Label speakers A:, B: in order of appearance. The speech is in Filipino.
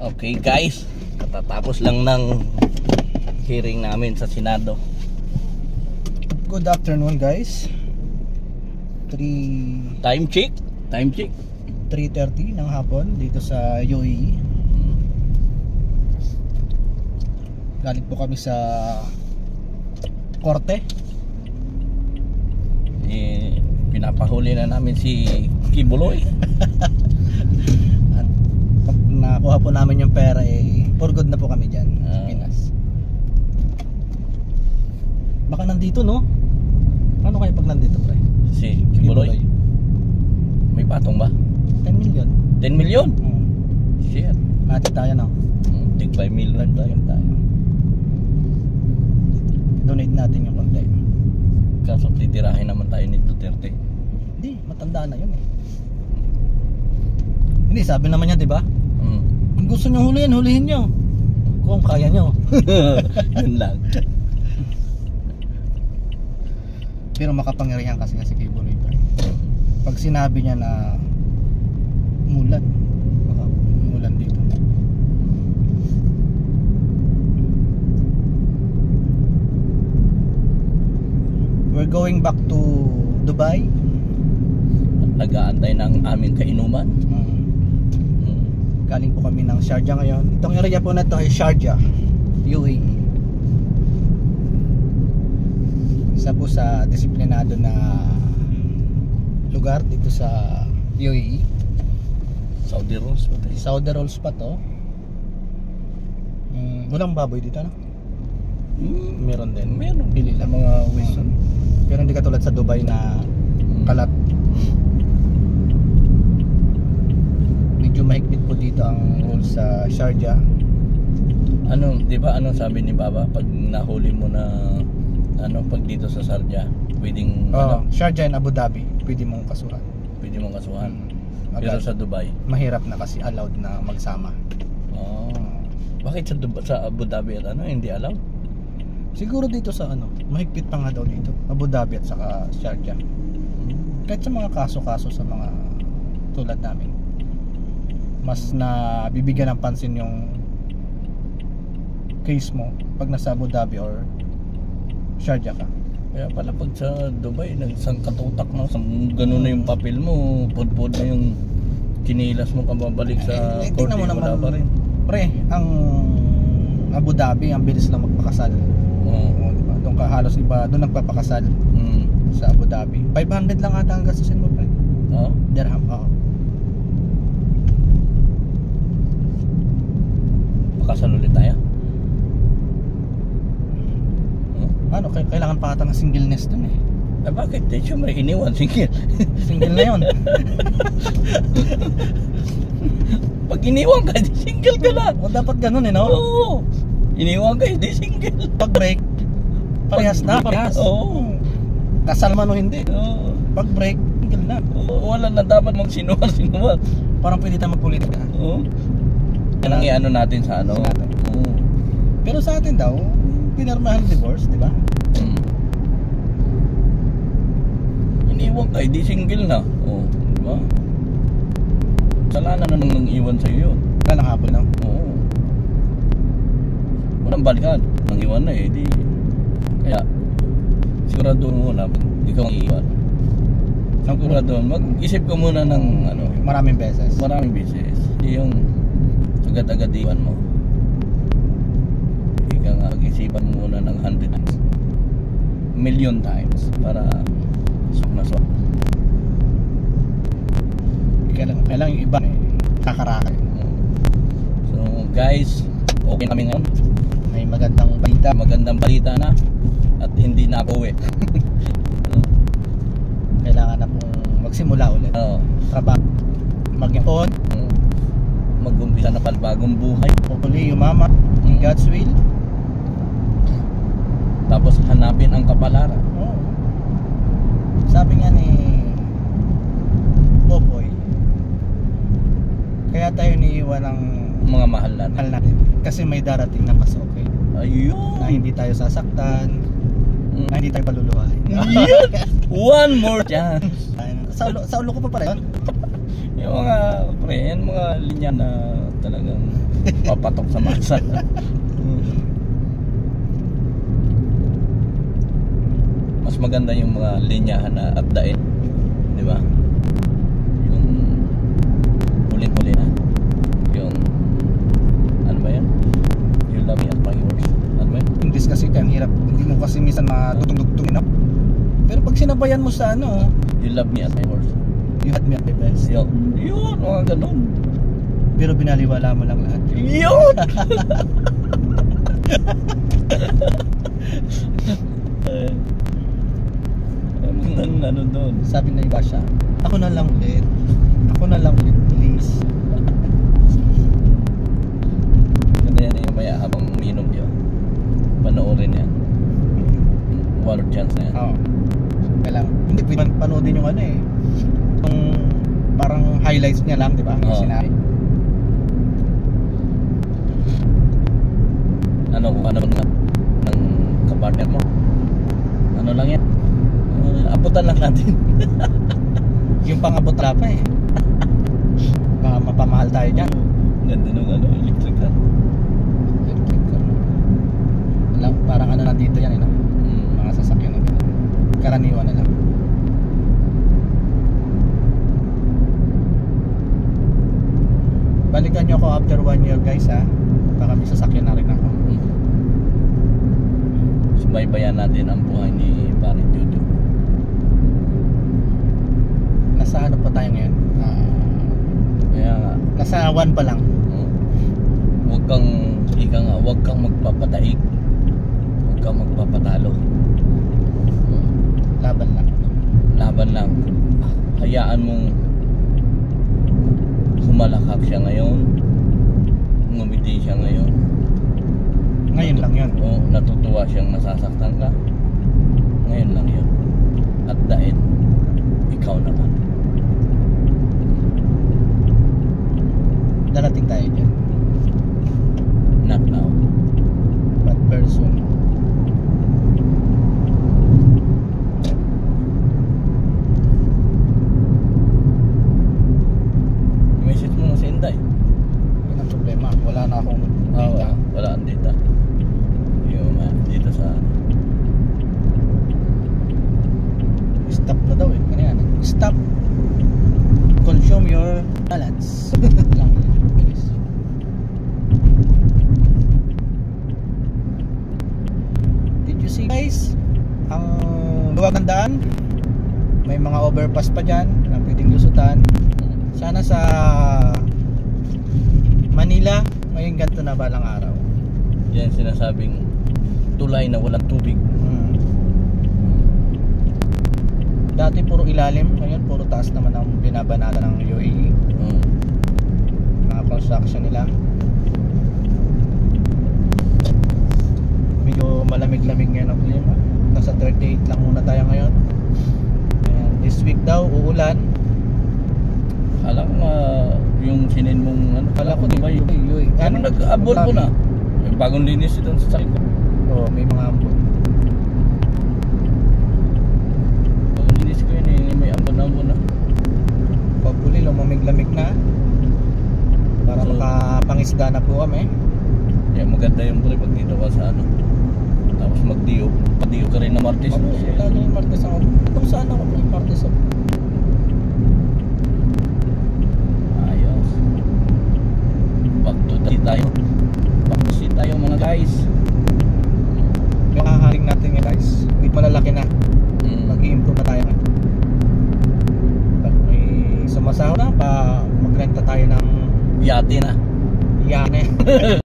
A: Okay guys, katatapos lang ng hearing namin sa Senado.
B: Good afternoon guys. 3
A: Time check
B: 3:30 ng hapon dito sa UAE. Galing po kami sa korte.
A: Pinapahuli na namin si Kibuloy.
B: At pag nakuha po namin yung pera for good na po kami dyan sa Pinas. Baka nandito, no? Ano kayo pag nandito, pre?
A: Si Kibuloy. May patong ba?
B: 10 million.
A: 10 million? Shit.
B: Hati tayo, no?
A: Tig 5 million tayo.
B: Donate natin yung konti.
A: Kaso titirahin naman tayo ni Duterte.
B: Hindi, matanda na yun eh. Hindi, sabi naman niya, di ba? Kung gusto nyo hulihin nyo. Kung kaya nyo.
A: Yun lang.
B: Pero makapangyarihan kasi si Kibuloy. Pag sinabi niya na mulan, baka mulan dito. We're going back to Dubai.
A: Nag-aantay ng aming kainuman.
B: Galing po kami ng Sharjah ngayon. Itong area po na ito ay Sharjah, UAE. Isa po sa disiplinado na lugar dito sa UAE.
A: Saudi rolls pa tayo.
B: Saudi rolls pa to. Walang baboy dito, no? Meron din.
A: Meron.
B: Pili lang mga Wilson. Pero hindi katulad sa Dubai na kalat. Medyo mahigpit po dito ang rules sa Sharjah.
A: Ano, 'di ba ano sabi ni Baba pag nahuli mo na pag dito sa Sharjah, pwedeng
B: Sharjah and Abu Dhabi, pwede mong kasuhan.
A: Pwede mong kasuhan. Pero sa Dubai,
B: mahirap na kasi allowed na magsama.
A: Bakit sa Abu Dhabi at hindi allowed?
B: Siguro dito sa mahigpit pa nga daw dito, Abu Dhabi at saka Sharjah. Kahit sa mga kaso-kaso sa mga tulad namin, mas na bibigyan ng pansin yung case mo pag nasa Abu Dhabi or Sharjah ka.
A: Kaya pala pag sa Dubai, nagsangkatutak na, gano'n na yung papel mo, pod-pod na yung kinilas mo kababalik sa korte, wala pa rin.
B: Pre, ang Abu Dhabi, ang bilis lang magpakasal. Diba? Doon ka halos iba, doon nagpapakasal sa Abu Dhabi. 500 lang ata ang gastusin mo, pre. Dirham,
A: Pakasal ulit tayo?
B: Ano, kailangan pa ata ng singleness dun eh.
A: Bakit? Siyempre, iniwan, single.
B: Single na yun.
A: Pag iniwan ka, di single ka na.
B: Dapat ganun no?
A: Oo. Iniwan ka, di single.
B: Pag break, parehas na, parehas.
A: Oo.
B: Kasal man o hindi.
A: Oo.
B: Pag break, single na.
A: Wala na dapat magsinuwal.
B: Parang pwede tayo magpolitika.
A: Oo. Yan ang i-ano natin sa
B: Pero sa atin daw, pinarmahan divorce, di ba?
A: Iniwan ka, di single na. Di ba? Kasalanan na nang iwan sa'yo yun.
B: Wala nang hapon na.
A: Oo. Walang balikan. Nang iwan na di. Kaya, sigurado muna, ikaw ang iwan. Sigurado, mag-isip ka muna ng
B: maraming beses.
A: Maraming beses. Hindi yung agad-agad iwan mo. Ika nga, mag-isipan muna ng 100 times. Million times para sok na sok.
B: Kailangan yung iba kakarakay.
A: So guys, okay kami ngayon.
B: May magandang balita
A: na at hindi na ako uwi.
B: Kailangan na pong magsimula ulit. Trabaho, mag-ipon,
A: mag-umpisa na palbagong buhay.
B: hopefully umama in God's will.
A: Tapos hanapin ang kapalaran.
B: Sabi nga ni Popoy, kaya tayo niiwan ng
A: mga mahal natin
B: kasi may darating na mas okay.
A: Ayun.
B: Na hindi tayo sasaktan, na hindi tayo paluluhain.
A: One more chance.
B: Sa ulo ko pa pala yun.
A: Yung mga, pre, yan mga linya na talagang papatok sa masa. Mas maganda yung mga linyahan na at the end, di ba? Yung huling-huli na. Yung, ano ba yan? You love me at my worst. Ano ba yan?
B: English kasi kaya ang hirap. Hindi mo kasi minsan matutugtugin, no? Pero pag sinabayan mo sa ano,
A: You love me at my worst.
B: you had me at my best.
A: Yun, mga ganun.
B: Pero binaliwala mo lang lahat yun.
A: Yun! Nang ano doon.
B: Sabi na iba siya, ako na lang ulit. Ako na lang ulit, please.
A: Ganda yan yung maya habang uminom yun. Panoorin yan. Water chance na yan.
B: Oo. Kailangan. Hindi, pwede panoodin yung ano eh. Yung parang highlights niya lang, di ba? Yung
A: Oo.
B: sinabi.
A: Ano ng kapartner mo? Ano lang yan? Abutan lang natin.
B: Yung pang-abot pa eh. Baka mapamahal tayo dyan.
A: Ganda nung electric car.
B: Electric car. Wala, parang ano na dito yan eh, no? Mga sasakyan na ganun. Karaniwan na lang. Balikan nyo ako after 1 year guys ha. Baka may sasakyan na rin ako.
A: Subaybayan natin ang buhay ni Paring Jojo.
B: Nasa ano pa tayo ngayon?
A: Kaya nga,
B: Nasa 1 pa lang.
A: huwag kang magpapataig. Huwag kang magpapatalo.
B: Laban lang.
A: Laban lang. Hayaan mong humalakak siya ngayon. Ngumiti siya ngayon.
B: Ngayon lang yun.
A: O natutuwa siyang nasasaktan ka. Ngayon lang yun. At the end, ikaw naman.
B: Darating tayo dyan.
A: Not now.
B: But very soon.
A: Message mo na si Inday.
B: Yun ang problema. Wala na akong data.
A: Wala ang data. Yung dito sa
B: Stop na daw eh. Ano yan? Stop. Consume your balance. Lang yan. Bilis. Did you see guys? Ang luwag ng daan. May mga overpass pa dyan na pwedeng lusutan. Sana sa Manila ngayon ganito na balang araw.
A: yan sinasabing tulay na walang tubig.
B: Dati puro ilalim, ngayon puro taas naman ang binabanala ng UAE. Mga construction nila. Medyo malamig-lamig ngayon ang klima. Nasa 38 lang muna tayo ngayon. Ayan, this week daw uulan.
A: Kala ko yung sinin mong ano,
B: Kala ko
A: Dubai.
B: UAE.
A: Ano nag-abot ko na? May bagong linis doon sa sakit ko.
B: Oo, may mga ambon.
A: Bagong linis ko yun eh, may ambon-ambon na.
B: Pagpuli, lumamig-lamig na. Para
A: So,
B: makapangisda na po kami.
A: Kaya maganda yung pre pag dito ka sa ano. Tapos magdiyo. Padiyo ka rin na Martes.
B: Ano, lalo yung Martes ako. Kung saan ako po yung Martes ako.
A: Ayos. Back to the tayo. Back to sea tayo mga guys.
B: Yung hahaling natin nga guys. May malalaki na. Mag-i-improve na tayo nga. Pag may sumasaho na, mag-renta tayo ng
A: Yate na.
B: yane.